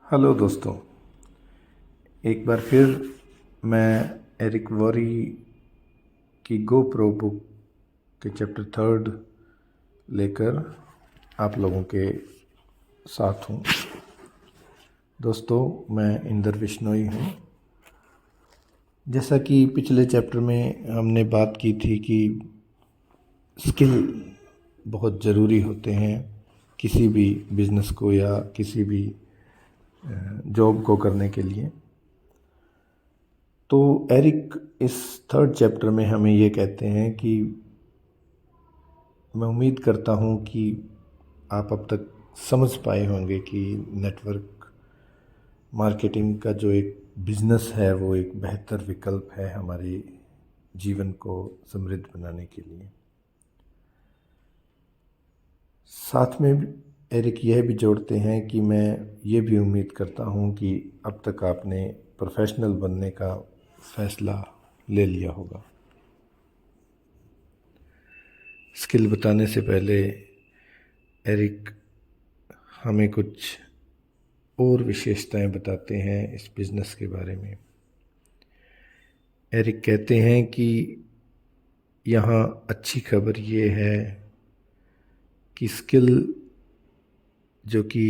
Hello दोस्तों। एक बार फिर मैं एरिक वॉरी की गो प्रो बुक के चैप्टर 3 लेकर आप लोगों के साथ हूँ। दोस्तों, मैं इंदर बिश्नोई हूँ। जैसा कि पिछले चैप्टर में हमने बात की थी कि स्किल बहुत ज़रूरी होते हैं किसी भी बिज़नेस को या किसी भी जॉब को करने के लिए। तो एरिक इस 3rd चैप्टर में हमें ये कहते हैं कि मैं उम्मीद करता हूँ कि आप अब तक समझ पाए होंगे कि नेटवर्क मार्केटिंग का जो एक बिज़नेस है वो एक बेहतर विकल्प है हमारे जीवन को समृद्ध बनाने के लिए। साथ में एरिक यह भी जोड़ते हैं कि मैं ये भी उम्मीद करता हूँ कि अब तक आपने प्रोफेशनल बनने का फैसला ले लिया होगा। स्किल बताने से पहले एरिक हमें कुछ और विशेषताएं बताते हैं इस बिज़नेस के बारे में। एरिक कहते हैं कि यहाँ अच्छी खबर ये है कि स्किल जो कि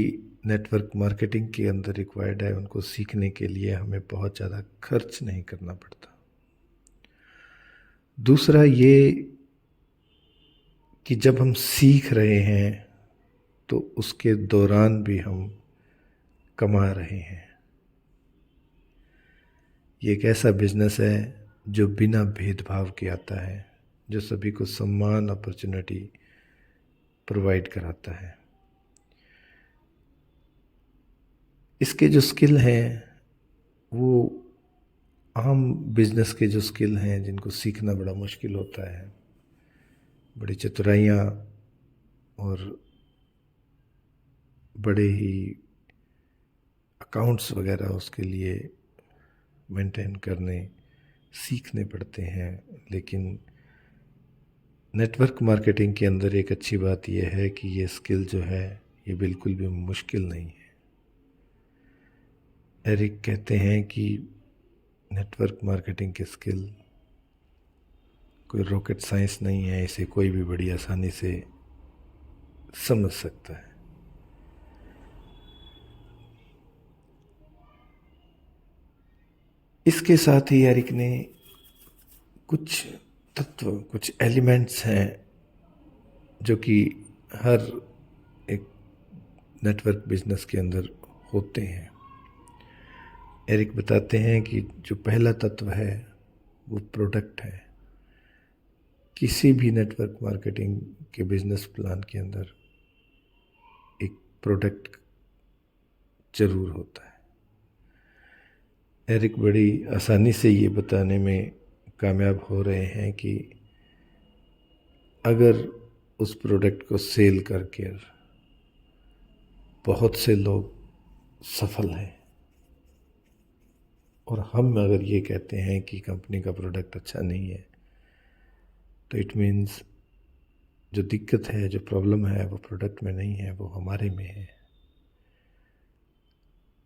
नेटवर्क मार्केटिंग के अंदर रिक्वायर्ड है उनको सीखने के लिए हमें बहुत ज़्यादा खर्च नहीं करना पड़ता। दूसरा ये कि जब हम सीख रहे हैं तो उसके दौरान भी हम कमा रहे हैं। ये एक ऐसा बिज़नेस है जो बिना भेदभाव के आता है, जो सभी को समान अपॉर्चुनिटी प्रोवाइड कराता है। इसके जो स्किल हैं वो आम बिज़नेस के जो स्किल हैं जिनको सीखना बड़ा मुश्किल होता है, बड़ी चतुराइयाँ और बड़े ही अकाउंट्स वगैरह उसके लिए मेंटेन करने सीखने पड़ते हैं। लेकिन नेटवर्क मार्केटिंग के अंदर एक अच्छी बात यह है कि ये स्किल जो है ये बिल्कुल भी मुश्किल नहीं है। एरिक कहते हैं कि नेटवर्क मार्केटिंग के स्किल कोई रॉकेट साइंस नहीं है, इसे कोई भी बड़ी आसानी से समझ सकता है। इसके साथ ही एरिक ने कुछ तत्व, कुछ एलिमेंट्स हैं जो कि हर एक नेटवर्क बिजनेस के अंदर होते हैं। एरिक बताते हैं कि जो पहला तत्व है वो प्रोडक्ट है। किसी भी नेटवर्क मार्केटिंग के बिजनेस प्लान के अंदर एक प्रोडक्ट जरूर होता है। एरिक बड़ी आसानी से ये बताने में कामयाब हो रहे हैं कि अगर उस प्रोडक्ट को सेल करके बहुत से लोग सफल हैं और हम अगर ये कहते हैं कि कंपनी का प्रोडक्ट अच्छा नहीं है तो इट मीन्स जो दिक्कत है, जो प्रॉब्लम है वो प्रोडक्ट में नहीं है, वो हमारे में है।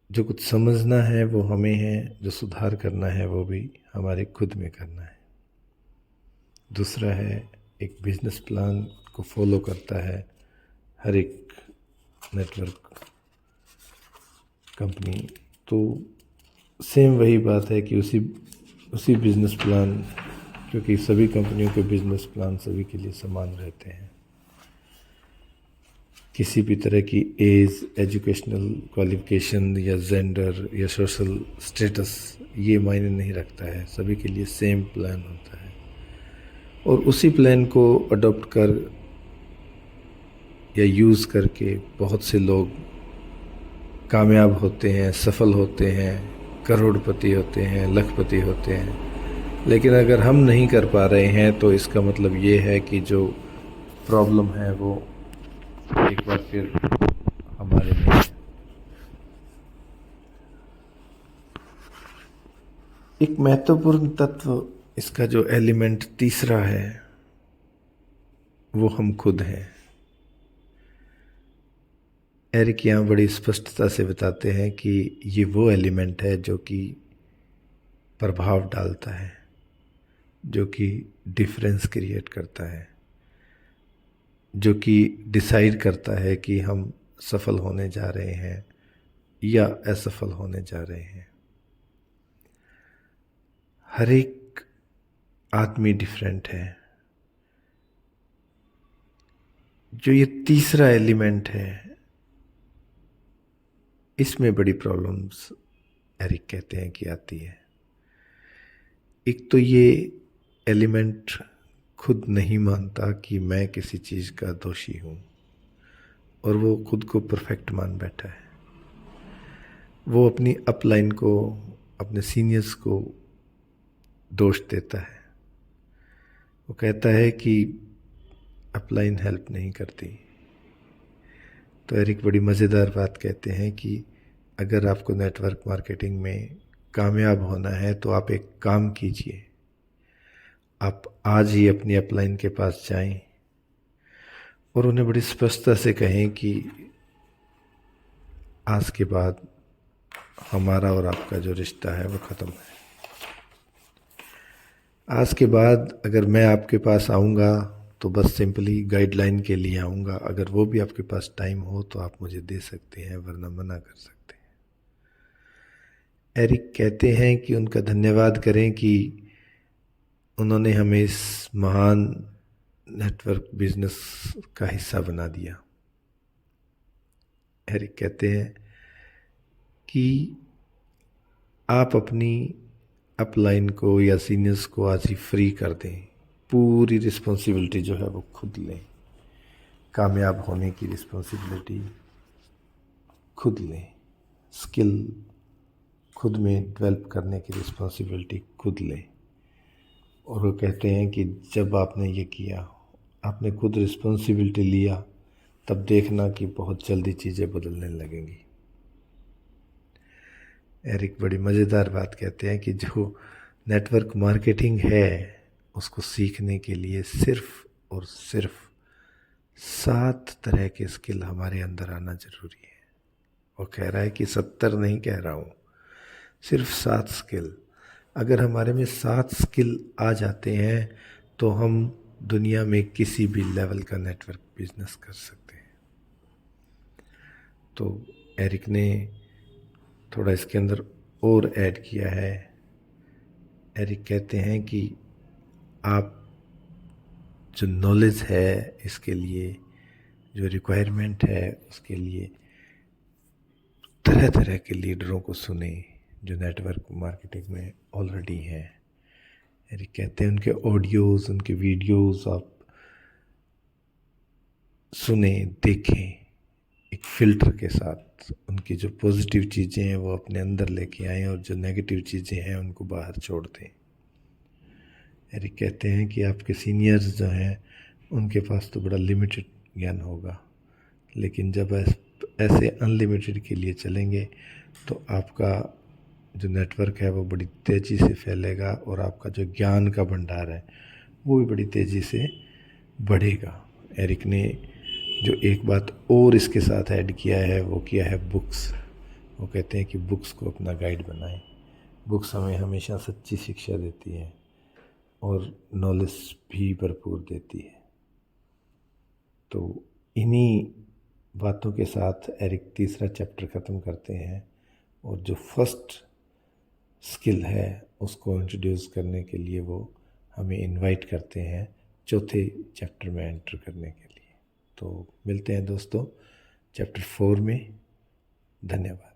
जो कुछ समझना है वो हमें है, जो सुधार करना है वो भी हमारे खुद में करना है। दूसरा है एक बिजनेस प्लान को फॉलो करता है हर एक नेटवर्क कंपनी। तो सेम वही बात है कि उसी बिजनेस प्लान, क्योंकि सभी कंपनियों के बिजनेस प्लान सभी के लिए समान रहते हैं। किसी भी तरह की एज, एजुकेशनल क्वालिफिकेशन या जेंडर या सोशल स्टेटस ये मायने नहीं रखता है, सभी के लिए सेम प्लान होता है। और उसी प्लान को अडॉप्ट कर या यूज़ करके बहुत से लोग कामयाब होते हैं, सफल होते हैं, करोड़पति होते हैं, लखपति होते हैं। लेकिन अगर हम नहीं कर पा रहे हैं तो इसका मतलब ये है कि जो प्रॉब्लम है वो एक बार फिर हमारे में है। एक महत्वपूर्ण तत्व इसका जो एलिमेंट तीसरा है वो हम खुद हैं। एरिक यहाँ बड़ी स्पष्टता से बताते हैं कि ये वो एलिमेंट है जो कि प्रभाव डालता है, जो कि डिफरेंस क्रिएट करता है, जो कि डिसाइड करता है कि हम सफल होने जा रहे हैं या असफल होने जा रहे हैं। हर एक आदमी डिफरेंट है। जो ये तीसरा एलिमेंट है, इसमें बड़ी प्रॉब्लम्स एरिक कहते हैं कि आती है। एक तो ये एलिमेंट खुद नहीं मानता कि मैं किसी चीज़ का दोषी हूँ, और वो खुद को परफेक्ट मान बैठा है। वो अपनी अपलाइन को, अपने सीनियर्स को दोष देता है। वो कहता है कि अपलाइन हेल्प नहीं करती। तो एरिक बड़ी मज़ेदार बात कहते हैं कि अगर आपको नेटवर्क मार्केटिंग में कामयाब होना है तो आप एक काम कीजिए, आप आज ही अपनी अपलाइन के पास जाएं और उन्हें बड़ी स्पष्टता से कहें कि आज के बाद हमारा और आपका जो रिश्ता है वो ख़त्म है। आज के बाद अगर मैं आपके पास आऊँगा तो बस सिंपली गाइडलाइन के लिए आऊँगा। अगर वो भी आपके पास टाइम हो तो आप मुझे दे सकते हैं, वरना मना कर सकते हैं। एरिक कहते हैं कि उनका धन्यवाद करें कि उन्होंने हमें इस महान नेटवर्क बिजनेस का हिस्सा बना दिया। एरिक कहते हैं कि आप अपनी अपलाइन को या सीनियर्स को आज ही फ्री कर दें। पूरी रिस्पॉन्सिबिलिटी जो है वो खुद लें। कामयाब होने की रिस्पॉन्सिबिलिटी खुद लें। स्किल खुद में डेवलप करने की रिस्पॉन्सिबिलिटी खुद लें। और वो कहते हैं कि जब आपने ये किया, आपने खुद रिस्पॉन्सिबिलिटी लिया, तब देखना कि बहुत जल्दी चीज़ें बदलने लगेंगी। एरिक बड़ी मज़ेदार बात कहते हैं कि जो नेटवर्क मार्केटिंग है उसको सीखने के लिए सिर्फ और सिर्फ 7 तरह के स्किल हमारे अंदर आना ज़रूरी है। वो कह रहा है कि 70 नहीं कह रहा हूँ, सिर्फ 7 स्किल। अगर हमारे में 7 स्किल आ जाते हैं तो हम दुनिया में किसी भी लेवल का नेटवर्क बिजनेस कर सकते हैं। तो एरिक ने थोड़ा इसके अंदर और ऐड किया है। एरिक कहते हैं कि आप जो नॉलेज है, इसके लिए जो रिक्वायरमेंट है, उसके लिए तरह तरह के लीडरों को सुने जो नेटवर्क मार्केटिंग में ऑलरेडी हैं। एरिक कहते हैं उनके ऑडियोज़, उनके वीडियोज़ आप सुने, देखें एक फ़िल्टर के साथ। उनकी जो पॉजिटिव चीज़ें हैं वो अपने अंदर लेके आएँ और जो नेगेटिव चीज़ें हैं उनको बाहर छोड़ दें। एरिक कहते हैं कि आपके सीनियर्स जो हैं उनके पास तो बड़ा लिमिटेड ज्ञान होगा, लेकिन जब ऐसे अनलिमिटेड के लिए चलेंगे तो आपका जो नेटवर्क है वो बड़ी तेज़ी से फैलेगा और आपका जो ज्ञान का भंडार है वो भी बड़ी तेज़ी से बढ़ेगा। एरिक ने जो एक बात और इसके साथ ऐड किया है वो किया है बुक्स। वो कहते हैं कि बुक्स को अपना गाइड बनाएं। बुक्स हमें हमेशा सच्ची शिक्षा देती हैं और नॉलेज भी भरपूर देती है। तो इन्हीं बातों के साथ एरिक तीसरा चैप्टर ख़त्म करते हैं और जो फर्स्ट स्किल है उसको इंट्रोड्यूस करने के लिए वो हमें इनवाइट करते हैं चौथे चैप्टर में एंटर करने के लिए। तो मिलते हैं दोस्तों चैप्टर 4 में। धन्यवाद।